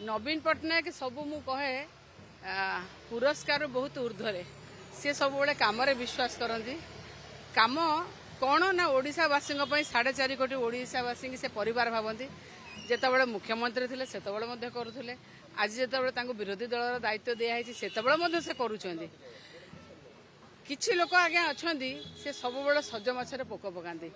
नवीन पट्टनायक सबू मु कहे पुरस्कार बहुत ऊर्ध्वे सी सब बड़े कम विश्वास करती कम कौन ना ओडावासी 4.5 कोटी ओडावासी से परिवार भावती जितेबाला मुख्यमंत्री थे से करुले आज जितेबाला विरोधी दल दायित्व दिखाई से करुँच किछि लोक आज्ञा अच्छा से सब बड़े सज मछरे पोक पकाती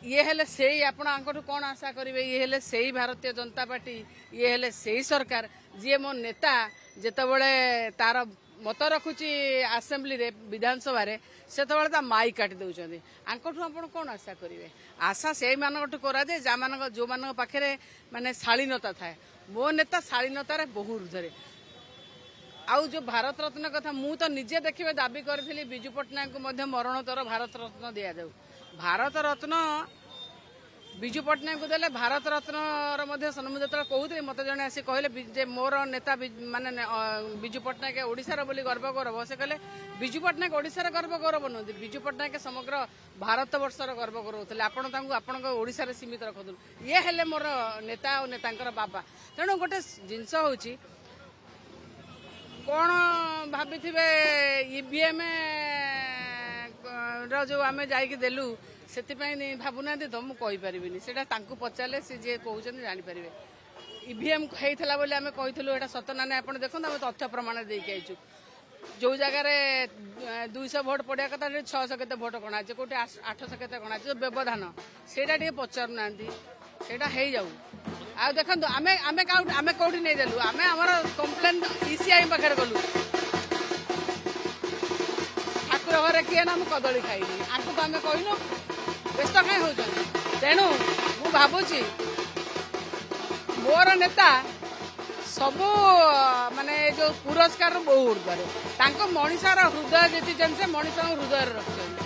ये हेले से आपठू कौन आशा करेंगे ये हेले से भारतीय जनता पार्टी ये हेले से सरकार जी मो नेता जितेबाला तार मत रखुची आसेम्बली रे विधानसभा रे सेतबेले ता माई काटी दउचंदी आंकठू आपण कोन आशा करिवे आशा सेई मानकठू करा दे जा मानक जो मानक पाखरे माने शालीनता थाए मो नेता शालीनता रे बहुत ऊर्ध्वे आउ जो भारत रत्न कथा मु तो निजे देखिबे दाबी करथिली बिजू पट्टनायक को मध्य मरणोत्तर भारत रत्न दिया जाऊ भारत रत्न बिजू पट्टनायक को देले भारत रत्न मध्य मुझे जो कहते मत जड़े आसी कहले मोर नेता माने बिजू पट्टनायक ओडिशार बोली गर्व गौरव से कहले बिजू पट्टनायक ओडिशार गर्व गौरव नुहति बिजू पट्टनायक समग्र भारत वर्षर गर्व गौरव आपण ओडिशार सीमित रखुन ये हेले मोर नेता और नेता बाबा तेणु गोटे जिनस होची कौन भाभी ईवीएम जो आम जालु से भावुना तो मुझे कहीपरि से पचारे सी जी कहते जापर ईवीएम होता बोली आम कही सत ना आप देखो आम तथ्य प्रमाण देके आईचु जो जगार 200 भोट पड़ा कथा 600 केते भोट गणा कौटे 800 केते गणा व्यवधान से पचारूना से जाऊ आ देखो आम आम आम कौटी नहीं देलु आम आमर कम्प्लेन ईसीआई पाखे गलु ठाकुर घरे किए ना कदली खाइनी आंकु तो आम कहनु व्यस्त कहीं हो तेणु मु भावुची मोर नेता सबू माने जो पुरस्कार बहुत ऊर्ध्वे मनीषार हृदय जीति से मनीष हृदय रखते